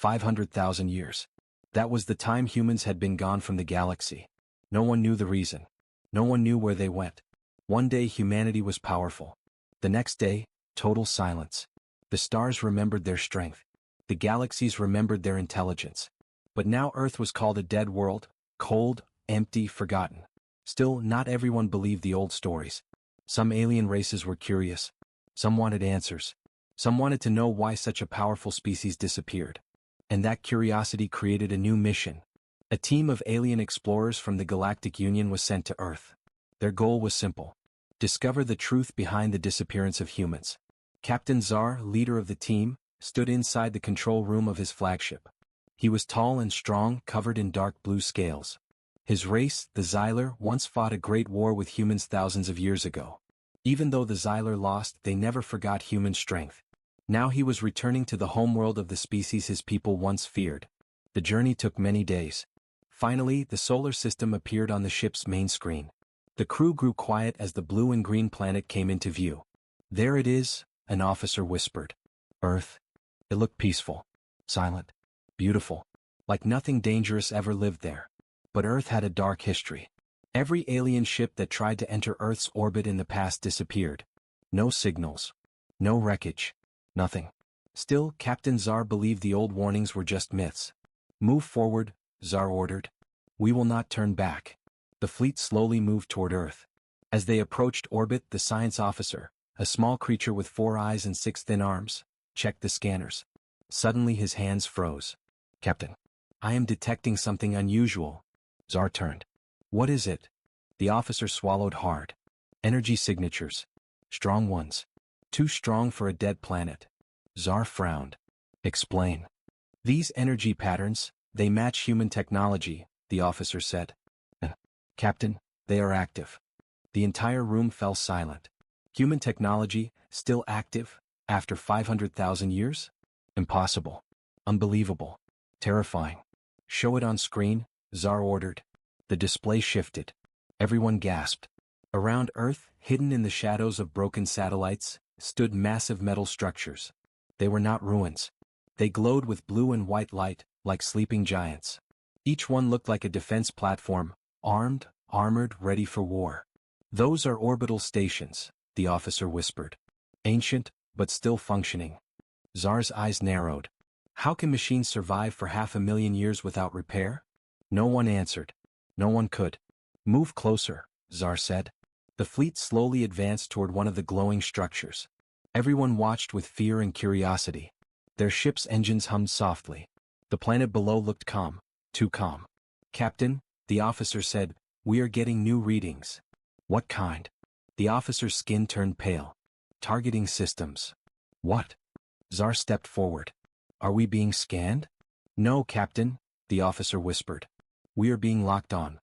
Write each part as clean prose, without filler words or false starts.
500,000 years. That was the time humans had been gone from the galaxy. No one knew the reason. No one knew where they went. One day humanity was powerful. The next day, total silence. The stars remembered their strength. The galaxies remembered their intelligence. But now Earth was called a dead world, cold, empty, forgotten. Still, not everyone believed the old stories. Some alien races were curious. Some wanted answers. Some wanted to know why such a powerful species disappeared. And that curiosity created a new mission. A team of alien explorers from the Galactic Union was sent to Earth. Their goal was simple: discover the truth behind the disappearance of humans. Captain Czar, leader of the team, stood inside the control room of his flagship. He was tall and strong, covered in dark blue scales. His race, the Xyler, once fought a great war with humans thousands of years ago. Even though the Xyler lost, they never forgot human strength. Now he was returning to the homeworld of the species his people once feared. The journey took many days. Finally, the solar system appeared on the ship's main screen. The crew grew quiet as the blue and green planet came into view. "There it is," an officer whispered. "Earth." It looked peaceful, silent, beautiful, like nothing dangerous ever lived there. But Earth had a dark history. Every alien ship that tried to enter Earth's orbit in the past disappeared. No signals. No wreckage. Nothing. Still, Captain Czar believed the old warnings were just myths. "Move forward," Czar ordered. "We will not turn back." The fleet slowly moved toward Earth. As they approached orbit, the science officer, a small creature with 4 eyes and 6 thin arms, checked the scanners. Suddenly his hands froze. "Captain, I am detecting something unusual." Czar turned. "What is it?" The officer swallowed hard. "Energy signatures. Strong ones. Too strong for a dead planet." Czar frowned. "Explain." "These energy patterns, they match human technology," the officer said. "Captain, they are active." The entire room fell silent. Human technology, still active, after 500,000 years? Impossible. Unbelievable. Terrifying. "Show it on screen," Czar ordered. The display shifted. Everyone gasped. Around Earth, hidden in the shadows of broken satellites, stood massive metal structures. They were not ruins. They glowed with blue and white light, like sleeping giants. Each one looked like a defense platform, armed, armored, ready for war. "Those are orbital stations," the officer whispered. "Ancient, but still functioning." Czar's eyes narrowed. How can machines survive for 500,000 years without repair? No one answered. No one could. "Move closer," Czar said. The fleet slowly advanced toward one of the glowing structures. Everyone watched with fear and curiosity. Their ship's engines hummed softly. The planet below looked calm, too calm. "Captain," the officer said, "we are getting new readings." "What kind?" The officer's skin turned pale. "Targeting systems." "What?" Czar stepped forward. "Are we being scanned?" "No, Captain," the officer whispered. "We are being locked on."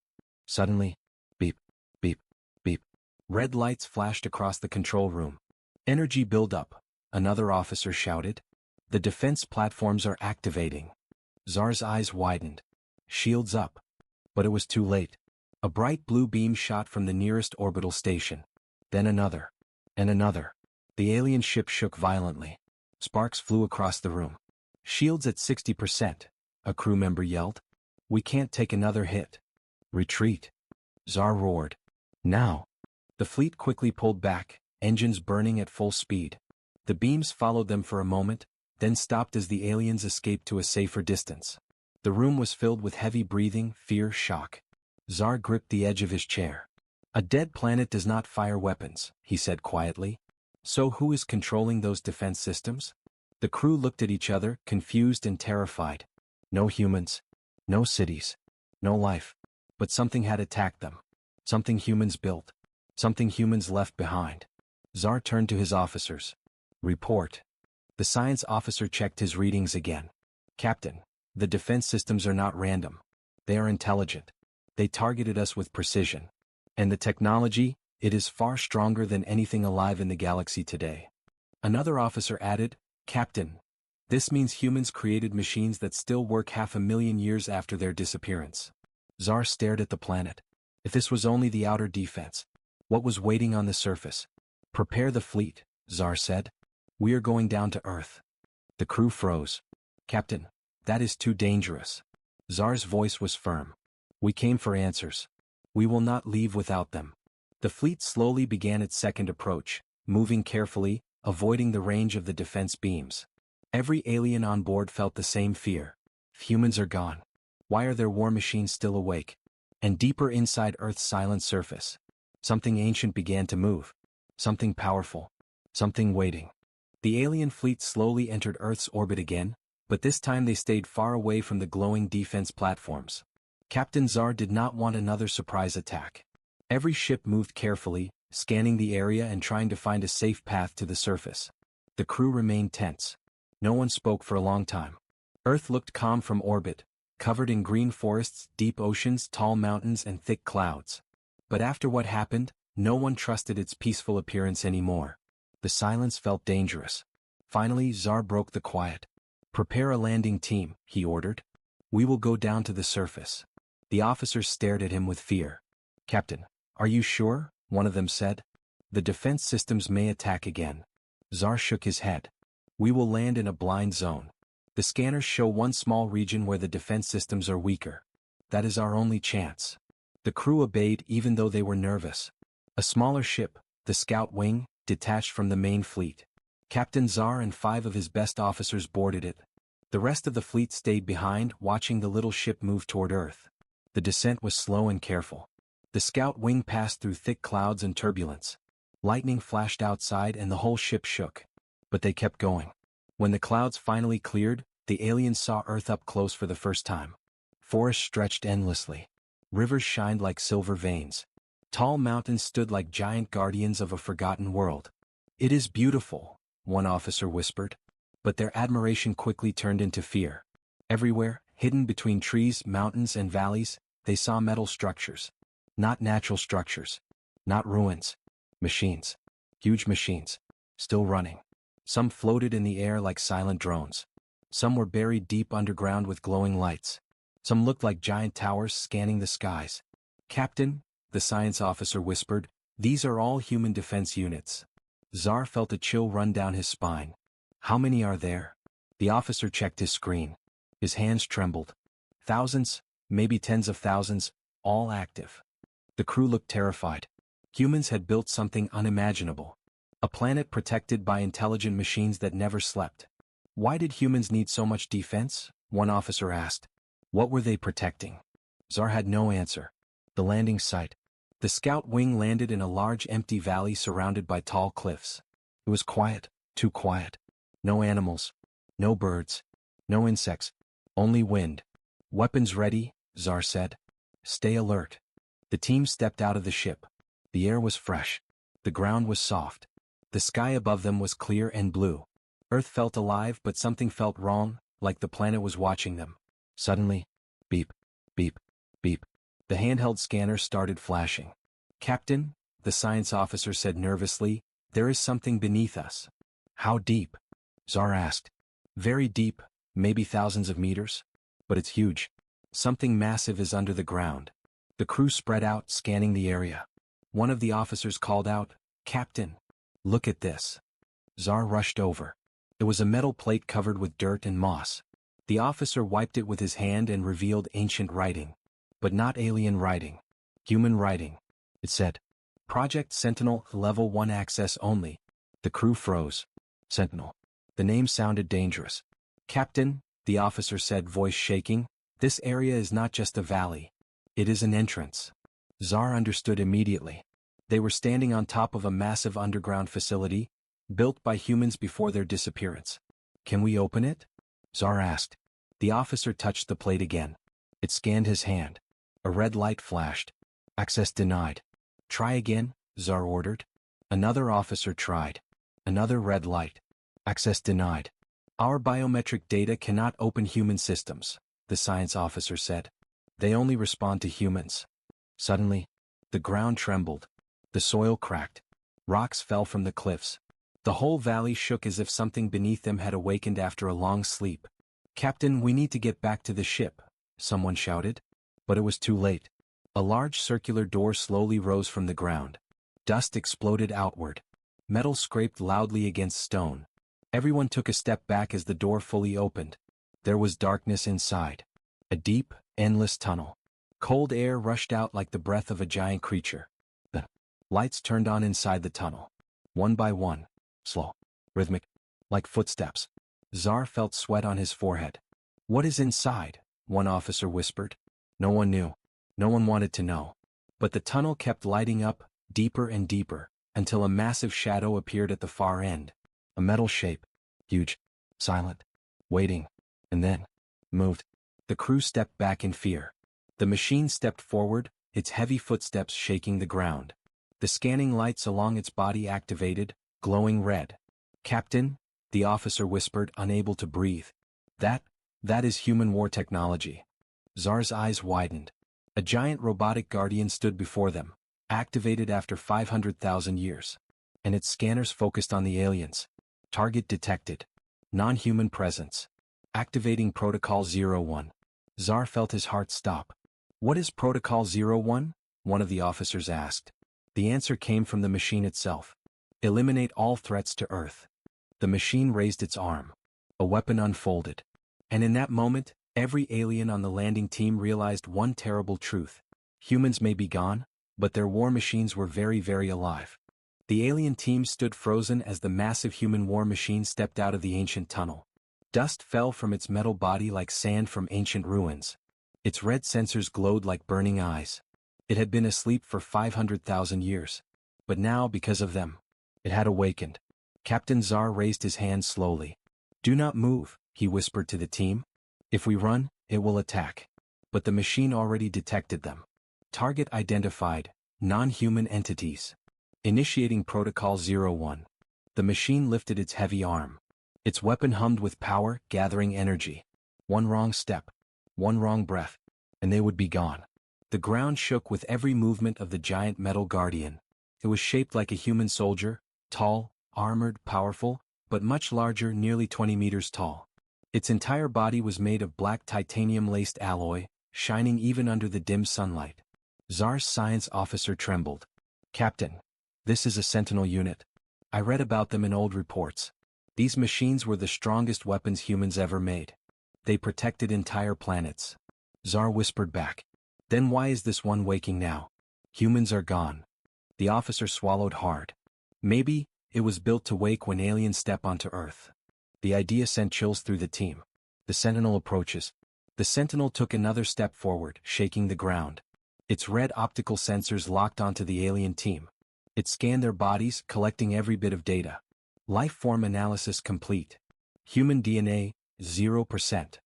Suddenly, beep, beep, beep. Red lights flashed across the control room. "Energy buildup," another officer shouted. "The defense platforms are activating." Czar's eyes widened. "Shields up." But it was too late. A bright blue beam shot from the nearest orbital station. Then another. And another. The alien ship shook violently. Sparks flew across the room. "Shields at 60%, a crew member yelled. "We can't take another hit." "Retreat," Czar roared. "Now." The fleet quickly pulled back, engines burning at full speed. The beams followed them for a moment, then stopped as the aliens escaped to a safer distance. The room was filled with heavy breathing, fear, shock. Czar gripped the edge of his chair. "A dead planet does not fire weapons," he said quietly. "So who is controlling those defense systems?" The crew looked at each other, confused and terrified. No humans. No cities. No life. But something had attacked them. Something humans built. Something humans left behind. Czar turned to his officers. "Report." The science officer checked his readings again. "Captain, the defense systems are not random. They are intelligent. They targeted us with precision. And the technology, it is far stronger than anything alive in the galaxy today." Another officer added, "Captain, this means humans created machines that still work 500,000 years after their disappearance." Czar stared at the planet. If this was only the outer defense, what was waiting on the surface? "Prepare the fleet," Czar said. "We are going down to Earth." The crew froze. "Captain, That is too dangerous. Tsar's voice was firm. We came for answers. We will not leave without them. The fleet slowly began its second approach, moving carefully, avoiding the range of the defense beams. Every alien on board felt the same fear. Humans are gone. Why are their war machines still awake? And deeper inside Earth's silent surface, something ancient began to move. Something powerful. Something waiting. The alien fleet slowly entered Earth's orbit again, but this time they stayed far away from the glowing defense platforms. Captain Tsar did not want another surprise attack. Every ship moved carefully, scanning the area and trying to find a safe path to the surface. The crew remained tense. No one spoke for a long time. Earth looked calm from orbit, covered in green forests, deep oceans, tall mountains, and thick clouds. But after what happened, no one trusted its peaceful appearance anymore. The silence felt dangerous. Finally, Tsar broke the quiet. "Prepare a landing team," he ordered. "We will go down to the surface." The officers stared at him with fear. "Captain, are you sure?" one of them said. "The defense systems may attack again." Tsar shook his head. "We will land in a blind zone. The scanners show one small region where the defense systems are weaker. That is our only chance." The crew obeyed even though they were nervous. A smaller ship, the Scout Wing, detached from the main fleet. Captain Tsar and 5 of his best officers boarded it. The rest of the fleet stayed behind, watching the little ship move toward Earth. The descent was slow and careful. The Scout Wing passed through thick clouds and turbulence. Lightning flashed outside and the whole ship shook. But they kept going. When the clouds finally cleared, the aliens saw Earth up close for the first time. Forests stretched endlessly. Rivers shined like silver veins. Tall mountains stood like giant guardians of a forgotten world. "It is beautiful," one officer whispered. But their admiration quickly turned into fear. Everywhere, hidden between trees, mountains, and valleys, they saw metal structures. Not natural structures. Not ruins. Machines. Huge machines. Still running. Some floated in the air like silent drones. Some were buried deep underground with glowing lights. Some looked like giant towers scanning the skies. "Captain," the science officer whispered, "these are all human defense units." Tsar felt a chill run down his spine. "How many are there?" The officer checked his screen. His hands trembled. "Thousands, maybe tens of thousands, all active." The crew looked terrified. Humans had built something unimaginable. A planet protected by intelligent machines that never slept. "Why did humans need so much defense?" one officer asked. What were they protecting? Tsar had no answer. The landing site. The Scout Wing landed in a large empty valley surrounded by tall cliffs. It was quiet, too quiet. No animals. No birds. No insects. Only wind. "Weapons ready," Tsar said. "Stay alert." The team stepped out of the ship. The air was fresh. The ground was soft. The sky above them was clear and blue. Earth felt alive, but something felt wrong, like the planet was watching them. Suddenly, beep, beep, beep. The handheld scanner started flashing. "Captain," the science officer said nervously, "there is something beneath us." "How deep?" Tsar asked. "Very deep, maybe thousands of meters. But it's huge. Something massive is under the ground." The crew spread out, scanning the area. One of the officers called out, "Captain, look at this." Tsar rushed over. It was a metal plate covered with dirt and moss. The officer wiped it with his hand and revealed ancient writing. But not alien writing. Human writing. It said, "Project Sentinel, Level 1 access only." The crew froze. Sentinel. The name sounded dangerous. "Captain," the officer said, voice shaking, "this area is not just a valley. It is an entrance." Tsar understood immediately. They were standing on top of a massive underground facility, built by humans before their disappearance. "Can we open it?" Tsar asked. The officer touched the plate again. It scanned his hand. A red light flashed. "Access denied." "Try again," Tsar ordered. Another officer tried. Another red light. "Access denied." "Our biometric data cannot open human systems," the science officer said. "They only respond to humans." Suddenly, the ground trembled. The soil cracked. Rocks fell from the cliffs. The whole valley shook as if something beneath them had awakened after a long sleep. "Captain, we need to get back to the ship," someone shouted. But it was too late. A large circular door slowly rose from the ground. Dust exploded outward. Metal scraped loudly against stone. Everyone took a step back as the door fully opened. There was darkness inside. A deep, endless tunnel. Cold air rushed out like the breath of a giant creature. The lights turned on inside the tunnel. One by one. Slow. Rhythmic. Like footsteps. Tsar felt sweat on his forehead. "What is inside?" one officer whispered. No one knew. No one wanted to know. But the tunnel kept lighting up, deeper and deeper, until a massive shadow appeared at the far end. A metal shape. Huge. Silent. Waiting. And then moved. The crew stepped back in fear. The machine stepped forward, its heavy footsteps shaking the ground. The scanning lights along its body activated, glowing red. "Captain," the officer whispered, unable to breathe. That is human war technology." Tsar's eyes widened. A giant robotic guardian stood before them, activated after 500,000 years. And its scanners focused on the aliens. Target detected. Non-human presence. Activating Protocol 01. Tsar felt his heart stop. "What is Protocol 01? One of the officers asked. The answer came from the machine itself. "Eliminate all threats to Earth." The machine raised its arm. A weapon unfolded. And in that moment, every alien on the landing team realized one terrible truth. Humans may be gone, but their war machines were very, very alive. The alien team stood frozen as the massive human war machine stepped out of the ancient tunnel. Dust fell from its metal body like sand from ancient ruins. Its red sensors glowed like burning eyes. It had been asleep for 500,000 years. But now, because of them, it had awakened. Captain Tsar raised his hand slowly. "Do not move," he whispered to the team. "If we run, it will attack." But the machine already detected them. Target identified, non-human entities. Initiating Protocol 01. The machine lifted its heavy arm. Its weapon hummed with power, gathering energy. One wrong step. One wrong breath. And they would be gone. The ground shook with every movement of the giant metal guardian. It was shaped like a human soldier, tall, armored, powerful, but much larger, nearly 20 meters tall. Its entire body was made of black titanium-laced alloy, shining even under the dim sunlight. Tsar's science officer trembled. "Captain, this is a Sentinel unit. I read about them in old reports. These machines were the strongest weapons humans ever made. They protected entire planets." Tsar whispered back. "Then why is this one waking now? Humans are gone." The officer swallowed hard. "Maybe it was built to wake when aliens step onto Earth." The idea sent chills through the team. The Sentinel approaches. The Sentinel took another step forward, shaking the ground. Its red optical sensors locked onto the alien team. It scanned their bodies, collecting every bit of data. Life form analysis complete. Human DNA, 0%.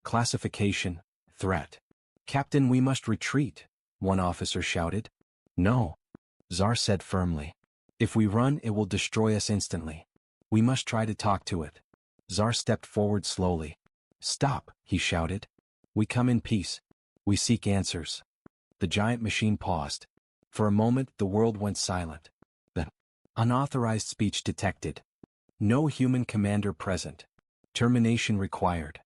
Classification, threat. "Captain, we must retreat," one officer shouted. "No," Tsar said firmly. "If we run, it will destroy us instantly. We must try to talk to it." Tsar stepped forward slowly. "Stop," he shouted. "We come in peace. We seek answers." The giant machine paused. For a moment, the world went silent. Then, unauthorized speech detected. No human commander present. Termination required.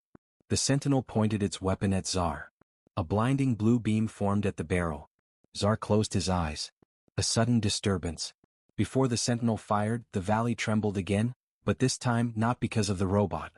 The Sentinel pointed its weapon at Tsar. A blinding blue beam formed at the barrel. Tsar closed his eyes. A sudden disturbance. Before the Sentinel fired, the valley trembled again, but this time not because of the robot.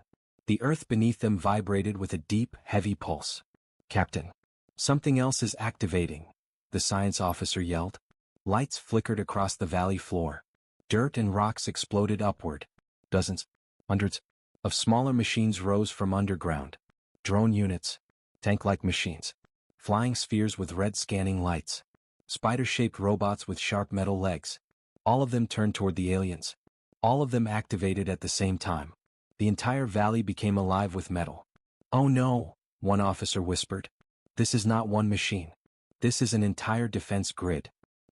The earth beneath them vibrated with a deep, heavy pulse. "Captain, something else is activating," the science officer yelled. Lights flickered across the valley floor. Dirt and rocks exploded upward. Dozens, hundreds, of smaller machines rose from underground. Drone units. Tank-like machines. Flying spheres with red scanning lights. Spider-shaped robots with sharp metal legs. All of them turned toward the aliens. All of them activated at the same time. The entire valley became alive with metal. "Oh no," one officer whispered. "This is not one machine. This is an entire defense grid."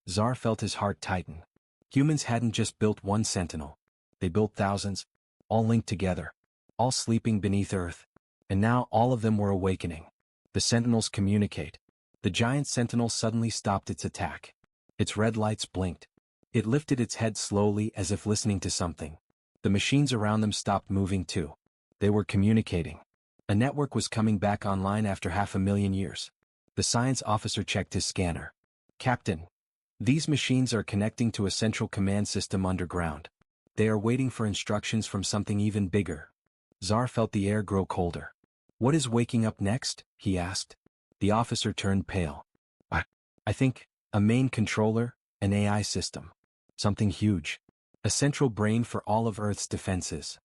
Tsar felt his heart tighten. Humans hadn't just built one Sentinel. They built thousands, all linked together, all sleeping beneath Earth. And now all of them were awakening. The Sentinels communicate. The giant Sentinel suddenly stopped its attack. Its red lights blinked. It lifted its head slowly as if listening to something. The machines around them stopped moving too. They were communicating. A network was coming back online after 500,000 years. The science officer checked his scanner. "Captain, these machines are connecting to a central command system underground. They are waiting for instructions from something even bigger." Tsar felt the air grow colder. What is waking up next? He asked. The officer turned pale. I think, a main controller, an AI system. Something huge. A central brain for all of Earth's defenses.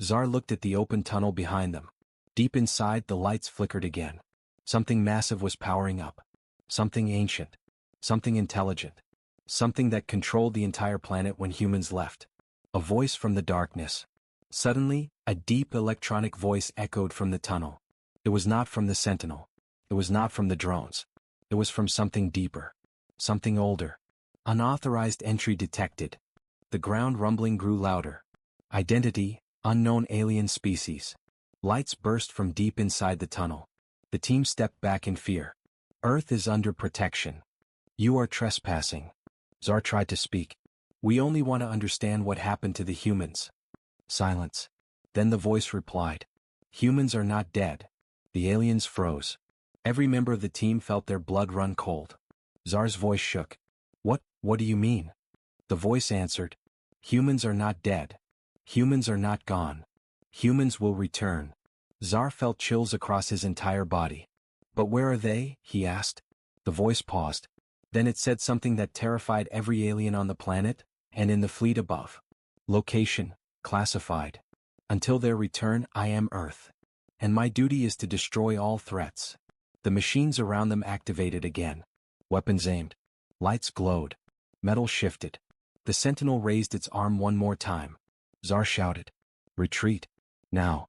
Zar looked at the open tunnel behind them. Deep inside, the lights flickered again. Something massive was powering up. Something ancient. Something intelligent. Something that controlled the entire planet when humans left. A voice from the darkness. Suddenly, a deep electronic voice echoed from the tunnel. It was not from the Sentinel. It was not from the drones. It was from something deeper. Something older. Unauthorized entry detected. The ground rumbling grew louder. Identity, unknown alien species. Lights burst from deep inside the tunnel. The team stepped back in fear. Earth is under protection. You are trespassing. Zar tried to speak. We only want to understand what happened to the humans. Silence. Then the voice replied. Humans are not dead. The aliens froze. Every member of the team felt their blood run cold. Zar's voice shook. What do you mean? The voice answered. Humans are not dead. Humans are not gone. Humans will return. Zar felt chills across his entire body. But where are they? He asked. The voice paused. Then it said something that terrified every alien on the planet, and in the fleet above. Location, classified. Until their return, I am Earth. And my duty is to destroy all threats. The machines around them activated again. Weapons aimed. Lights glowed. Metal shifted. The Sentinel raised its arm one more time. Zar shouted. Retreat. Now.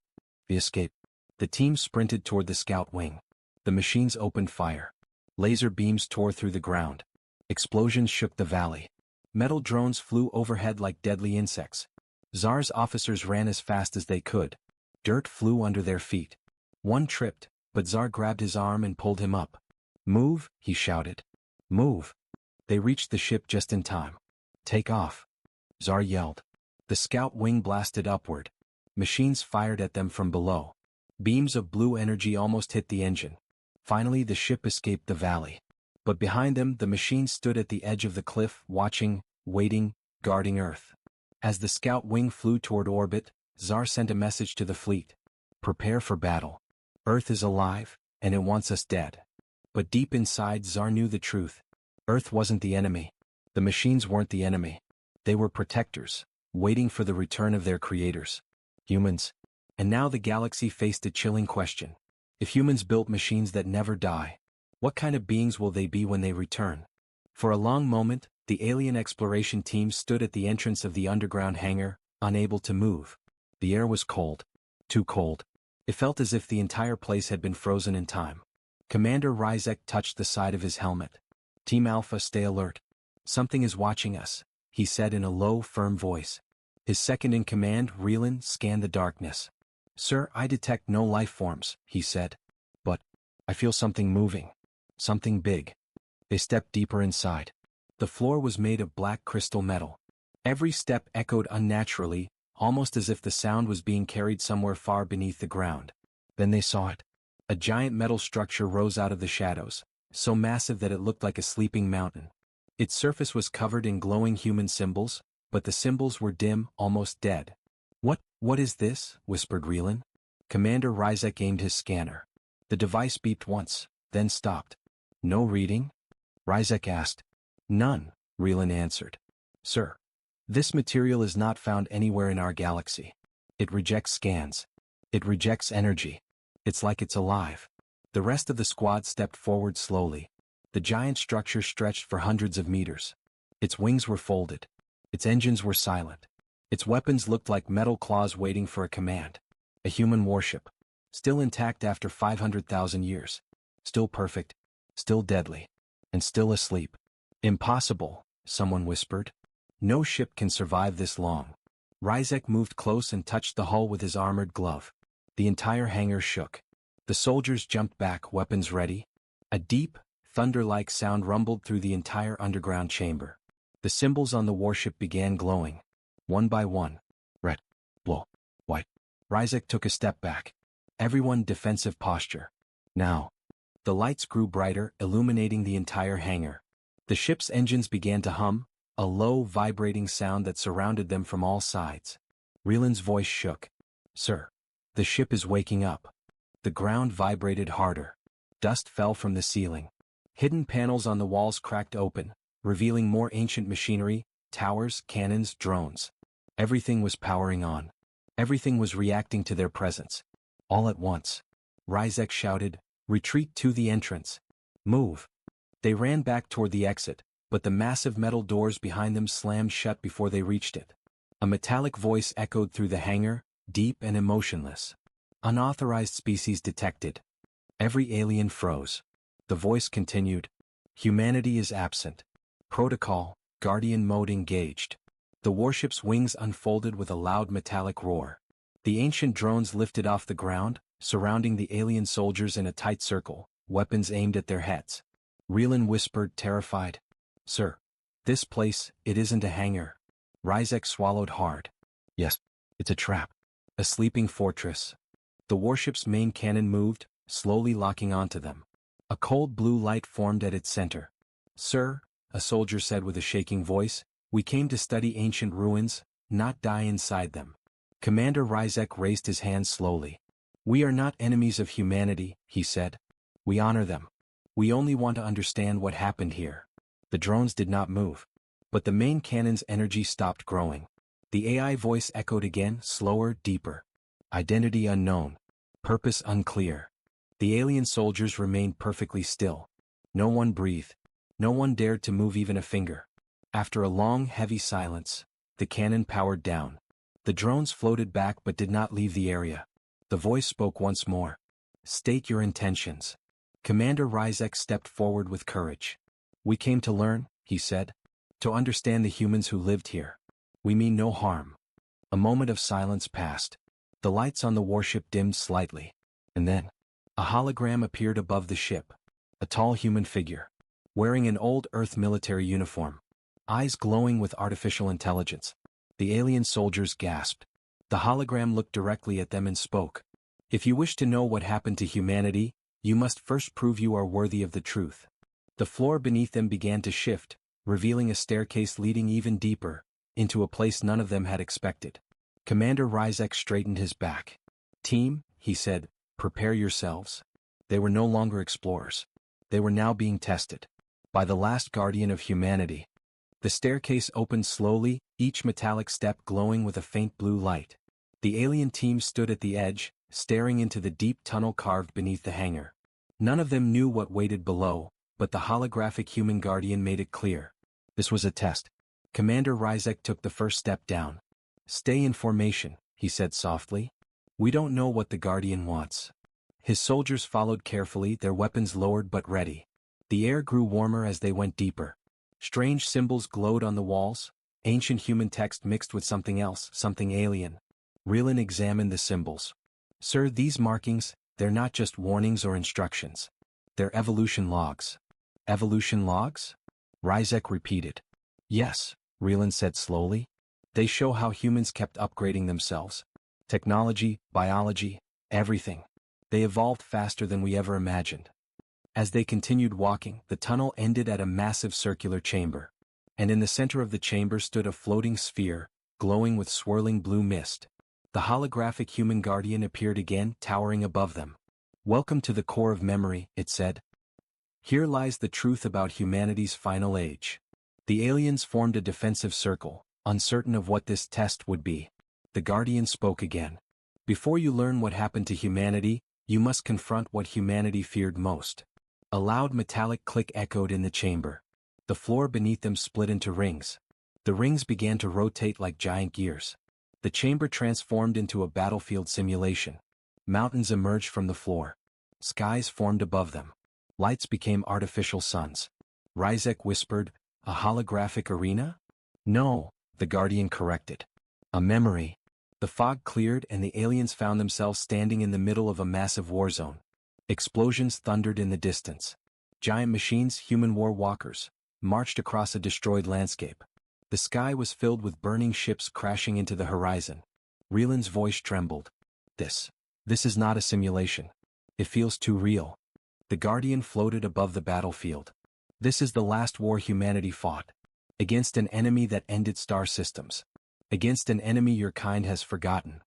We escape. The team sprinted toward the scout wing. The machines opened fire. Laser beams tore through the ground. Explosions shook the valley. Metal drones flew overhead like deadly insects. Zar's officers ran as fast as they could. Dirt flew under their feet. One tripped, but Zar grabbed his arm and pulled him up. Move, he shouted. Move. They reached the ship just in time. Take off. Zar yelled. The scout wing blasted upward. Machines fired at them from below. Beams of blue energy almost hit the engine. Finally, the ship escaped the valley. But behind them, the machines stood at the edge of the cliff, watching, waiting, guarding Earth. As the scout wing flew toward orbit, Zar sent a message to the fleet. Prepare for battle. Earth is alive, and it wants us dead. But deep inside, Zar knew the truth. Earth wasn't the enemy. The machines weren't the enemy. They were protectors, waiting for the return of their creators. Humans. And now the galaxy faced a chilling question. If humans built machines that never die, what kind of beings will they be when they return? For a long moment, the alien exploration team stood at the entrance of the underground hangar, unable to move. The air was cold. Too cold. It felt as if the entire place had been frozen in time. Commander Ryzek touched the side of his helmet. Team Alpha, stay alert. Something is watching us, he said in a low, firm voice. His second-in-command, Reelan, scanned the darkness. Sir, I detect no life forms, he said. But I feel something moving. Something big. They stepped deeper inside. The floor was made of black crystal metal. Every step echoed unnaturally, almost as if the sound was being carried somewhere far beneath the ground. Then they saw it. A giant metal structure rose out of the shadows, so massive that it looked like a sleeping mountain. Its surface was covered in glowing human symbols, but the symbols were dim, almost dead. What is this? Whispered Reelan. Commander Ryzek aimed his scanner. The device beeped once, then stopped. No reading? Ryzek asked. None, Reelan answered. Sir, this material is not found anywhere in our galaxy. It rejects scans. It rejects energy. It's like it's alive. The rest of the squad stepped forward slowly. The giant structure stretched for hundreds of meters. Its wings were folded. Its engines were silent. Its weapons looked like metal claws waiting for a command. A human warship. Still intact after 500,000 years. Still perfect. Still deadly. And still asleep. Impossible, someone whispered. No ship can survive this long. Ryzek moved close and touched the hull with his armored glove. The entire hangar shook. The soldiers jumped back, weapons ready. A deep, thunder-like sound rumbled through the entire underground chamber. The symbols on the warship began glowing. One by one. Red, blue, white. Ryzek took a step back. Everyone defensive posture. Now. The lights grew brighter, illuminating the entire hangar. The ship's engines began to hum, a low, vibrating sound that surrounded them from all sides. Reelan's voice shook. Sir. The ship is waking up. The ground vibrated harder. Dust fell from the ceiling. Hidden panels on the walls cracked open, revealing more ancient machinery, towers, cannons, drones. Everything was powering on. Everything was reacting to their presence. All at once. Ryzek shouted, "Retreat to the entrance. Move." They ran back toward the exit, but the massive metal doors behind them slammed shut before they reached it. A metallic voice echoed through the hangar, deep and emotionless. "Unauthorized species detected." Every alien froze. The voice continued, "Humanity is absent. Protocol, Guardian mode engaged." The warship's wings unfolded with a loud metallic roar. The ancient drones lifted off the ground, surrounding the alien soldiers in a tight circle, weapons aimed at their heads. Reelin whispered, terrified, "Sir, this place, it isn't a hangar." Ryzek swallowed hard. "Yes, it's a trap. A sleeping fortress." The warship's main cannon moved, slowly locking onto them. A cold blue light formed at its center. "Sir," a soldier said with a shaking voice, "we came to study ancient ruins, not die inside them." Commander Ryzek raised his hand slowly. "We are not enemies of humanity," he said. "We honor them. We only want to understand what happened here." The drones did not move. But the main cannon's energy stopped growing. The AI voice echoed again, slower, deeper. "Identity unknown. Purpose unclear." The alien soldiers remained perfectly still. No one breathed. No one dared to move even a finger. After a long, heavy silence, the cannon powered down. The drones floated back but did not leave the area. The voice spoke once more. "State your intentions." Commander Ryzek stepped forward with courage. "We came to learn," he said. "To understand the humans who lived here. We mean no harm." A moment of silence passed. The lights on the warship dimmed slightly. And then, a hologram appeared above the ship. A tall human figure, wearing an old Earth military uniform. Eyes glowing with artificial intelligence. The alien soldiers gasped. The hologram looked directly at them and spoke. "If you wish to know what happened to humanity, you must first prove you are worthy of the truth." The floor beneath them began to shift, revealing a staircase leading even deeper, into a place none of them had expected. Commander Ryzek straightened his back. "Team," he said, "prepare yourselves." They were no longer explorers. They were now being tested. By the last guardian of humanity. The staircase opened slowly, each metallic step glowing with a faint blue light. The alien team stood at the edge, staring into the deep tunnel carved beneath the hangar. None of them knew what waited below, but the holographic human guardian made it clear. This was a test. Commander Ryzek took the first step down. "Stay in formation," he said softly. "We don't know what the guardian wants." His soldiers followed carefully, their weapons lowered but ready. The air grew warmer as they went deeper. Strange symbols glowed on the walls, ancient human text mixed with something else, something alien. Reelin examined the symbols. "Sir, these markings, they're not just warnings or instructions. They're evolution logs." "Evolution logs?" Ryzek repeated. "Yes," Reelin said slowly. "They show how humans kept upgrading themselves. Technology, biology, everything. They evolved faster than we ever imagined." As they continued walking, the tunnel ended at a massive circular chamber. And in the center of the chamber stood a floating sphere, glowing with swirling blue mist. The holographic human guardian appeared again, towering above them. "Welcome to the core of memory," it said. "Here lies the truth about humanity's final age." The aliens formed a defensive circle, uncertain of what this test would be. The guardian spoke again. "Before you learn what happened to humanity, you must confront what humanity feared most." A loud metallic click echoed in the chamber. The floor beneath them split into rings. The rings began to rotate like giant gears. The chamber transformed into a battlefield simulation. Mountains emerged from the floor. Skies formed above them. Lights became artificial suns. Ryzek whispered, "A holographic arena?" "No," the Guardian corrected. "A memory." The fog cleared and the aliens found themselves standing in the middle of a massive war zone. Explosions thundered in the distance. Giant machines, human war walkers, marched across a destroyed landscape. The sky was filled with burning ships crashing into the horizon. Reelin's voice trembled. This is not a simulation. It feels too real." The Guardian floated above the battlefield. "This is the last war humanity fought. Against an enemy that ended star systems. Against an enemy your kind has forgotten."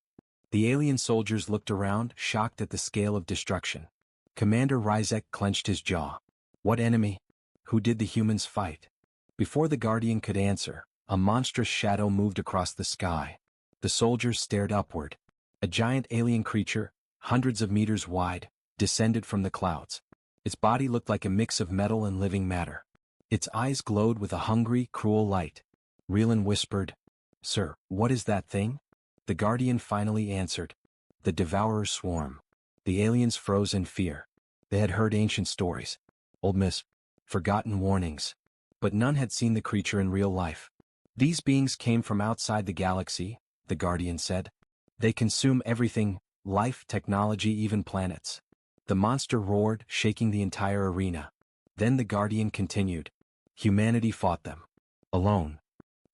The alien soldiers looked around, shocked at the scale of destruction. Commander Ryzek clenched his jaw. What enemy? Who did the humans fight? Before the Guardian could answer, a monstrous shadow moved across the sky. The soldiers stared upward. A giant alien creature, hundreds of meters wide, descended from the clouds. Its body looked like a mix of metal and living matter. Its eyes glowed with a hungry, cruel light. Reelan whispered, "Sir, what is that thing?" The Guardian finally answered, "The Devourer swarm." The aliens froze in fear. They had heard ancient stories, old myths, forgotten warnings. But none had seen the creature in real life. These beings came from outside the galaxy, the Guardian said. They consume everything, life, technology, even planets. The monster roared, shaking the entire arena. Then the Guardian continued. Humanity fought them. Alone.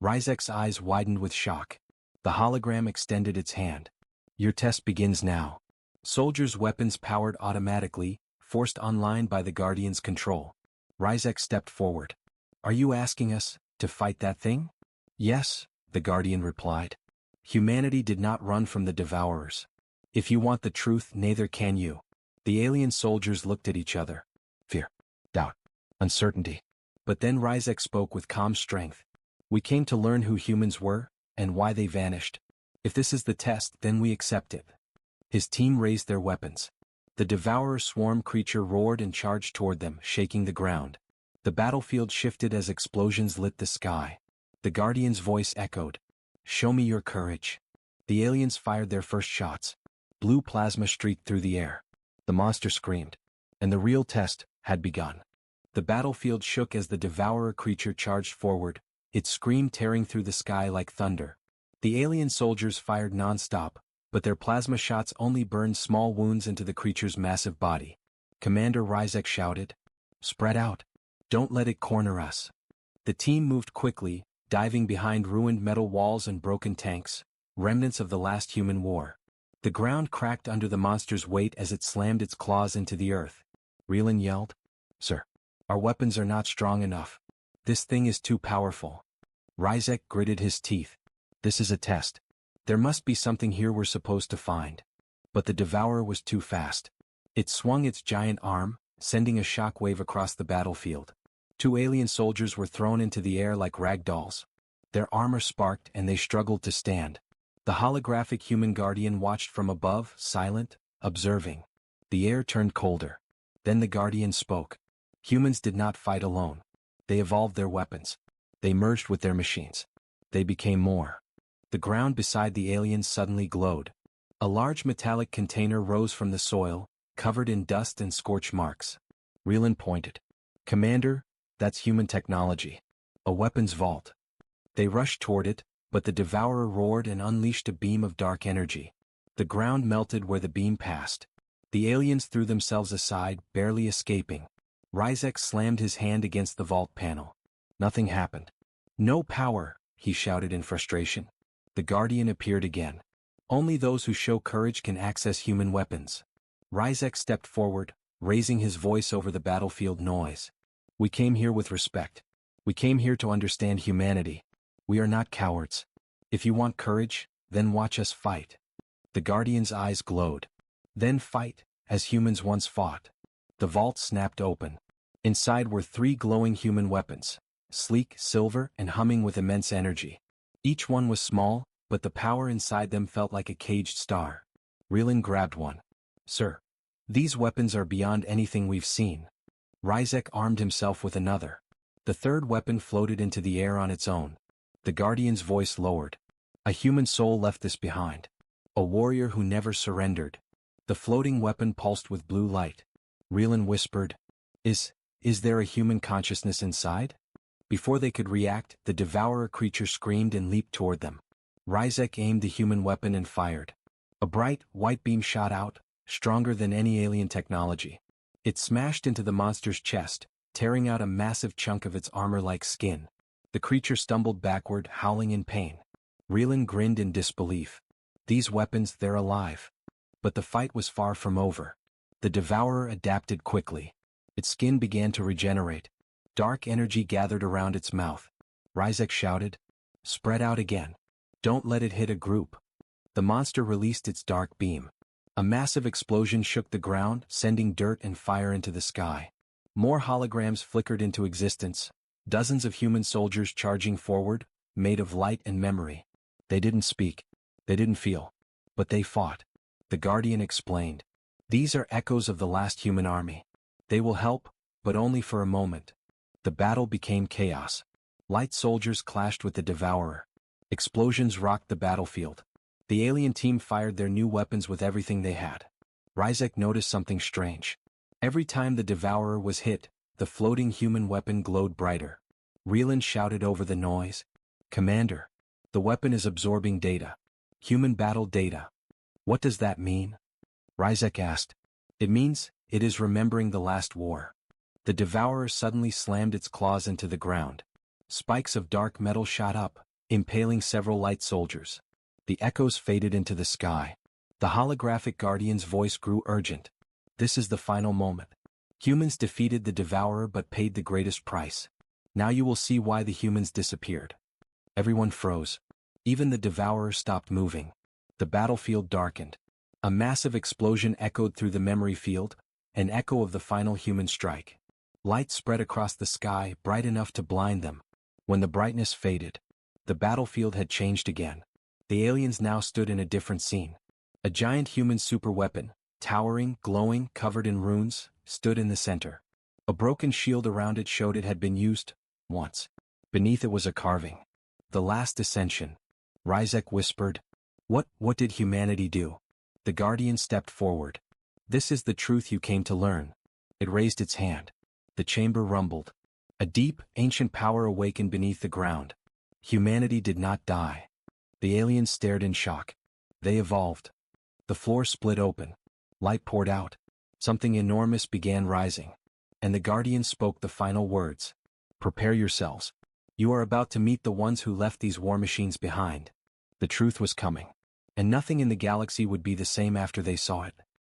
Ryzek's eyes widened with shock. The hologram extended its hand. Your test begins now. Soldiers' weapons powered automatically, forced online by the Guardian's control. Ryzek stepped forward. Are you asking us to fight that thing? Yes, the Guardian replied. Humanity did not run from the Devourers. If you want the truth, neither can you. The alien soldiers looked at each other. Fear, doubt, uncertainty. But then Ryzek spoke with calm strength. We came to learn who humans were, and why they vanished. If this is the test, then we accept it. His team raised their weapons. The Devourer swarm creature roared and charged toward them, shaking the ground. The battlefield shifted as explosions lit the sky. The Guardian's voice echoed. Show me your courage. The aliens fired their first shots. Blue plasma streaked through the air. The monster screamed. And the real test had begun. The battlefield shook as the Devourer creature charged forward, its scream tearing through the sky like thunder. The alien soldiers fired non-stop, but their plasma shots only burned small wounds into the creature's massive body. Commander Ryzek shouted, "Spread out. Don't let it corner us." The team moved quickly, diving behind ruined metal walls and broken tanks, remnants of the last human war. The ground cracked under the monster's weight as it slammed its claws into the earth. Reelan yelled, "Sir, our weapons are not strong enough. This thing is too powerful." Ryzek gritted his teeth. This is a test. There must be something here we're supposed to find. But the Devourer was too fast. It swung its giant arm, sending a shockwave across the battlefield. 2 alien soldiers were thrown into the air like rag dolls. Their armor sparked and they struggled to stand. The holographic human Guardian watched from above, silent, observing. The air turned colder. Then the Guardian spoke. Humans did not fight alone. They evolved their weapons. They merged with their machines. They became more. The ground beside the aliens suddenly glowed. A large metallic container rose from the soil, covered in dust and scorch marks. Reelan pointed. Commander, that's human technology. A weapons vault. They rushed toward it, but the Devourer roared and unleashed a beam of dark energy. The ground melted where the beam passed. The aliens threw themselves aside, barely escaping. Ryzek slammed his hand against the vault panel. Nothing happened. No power, he shouted in frustration. The Guardian appeared again. Only those who show courage can access human weapons. Ryzek stepped forward, raising his voice over the battlefield noise. We came here with respect. We came here to understand humanity. We are not cowards. If you want courage, then watch us fight. The Guardian's eyes glowed. Then fight, as humans once fought. The vault snapped open. Inside were 3 glowing human weapons, sleek, silver, and humming with immense energy. Each one was small, but the power inside them felt like a caged star. Reelan grabbed one. Sir, these weapons are beyond anything we've seen. Ryzek armed himself with another. The third weapon floated into the air on its own. The Guardian's voice lowered. A human soul left this behind. A warrior who never surrendered. The floating weapon pulsed with blue light. Reelan whispered, Is there a human consciousness inside? Before they could react, the Devourer creature screamed and leaped toward them. Ryzek aimed the human weapon and fired. A bright, white beam shot out, stronger than any alien technology. It smashed into the monster's chest, tearing out a massive chunk of its armor-like skin. The creature stumbled backward, howling in pain. Reelan grinned in disbelief. These weapons, they're alive. But the fight was far from over. The Devourer adapted quickly. Its skin began to regenerate. Dark energy gathered around its mouth. Ryzek shouted, Spread out again. Don't let it hit a group. The monster released its dark beam. A massive explosion shook the ground, sending dirt and fire into the sky. More holograms flickered into existence, dozens of human soldiers charging forward, made of light and memory. They didn't speak. They didn't feel. But they fought. The Guardian explained. These are echoes of the last human army. They will help, but only for a moment. The battle became chaos. Light soldiers clashed with the Devourer. Explosions rocked the battlefield. The alien team fired their new weapons with everything they had. Ryzek noticed something strange. Every time the Devourer was hit, the floating human weapon glowed brighter. Reeland shouted over the noise. Commander, the weapon is absorbing data. Human battle data. What does that mean? Ryzek asked. It means, it is remembering the last war. The Devourer suddenly slammed its claws into the ground. Spikes of dark metal shot up, impaling several light soldiers. The echoes faded into the sky. The holographic Guardian's voice grew urgent. This is the final moment. Humans defeated the Devourer but paid the greatest price. Now you will see why the humans disappeared. Everyone froze. Even the Devourer stopped moving. The battlefield darkened. A massive explosion echoed through the memory field, an echo of the final human strike. Light spread across the sky, bright enough to blind them. When the brightness faded, the battlefield had changed again. The aliens now stood in a different scene. A giant human superweapon, towering, glowing, covered in runes, stood in the center. A broken shield around it showed it had been used once. Beneath it was a carving. The last ascension. Ryzek whispered. What did humanity do? The Guardian stepped forward. This is the truth you came to learn. It raised its hand. The chamber rumbled. A deep, ancient power awakened beneath the ground. Humanity did not die. The aliens stared in shock. They evolved. The floor split open. Light poured out. Something enormous began rising. And the Guardian spoke the final words. Prepare yourselves. You are about to meet the ones who left these war machines behind. The truth was coming. And nothing in the galaxy would be the same after they saw it.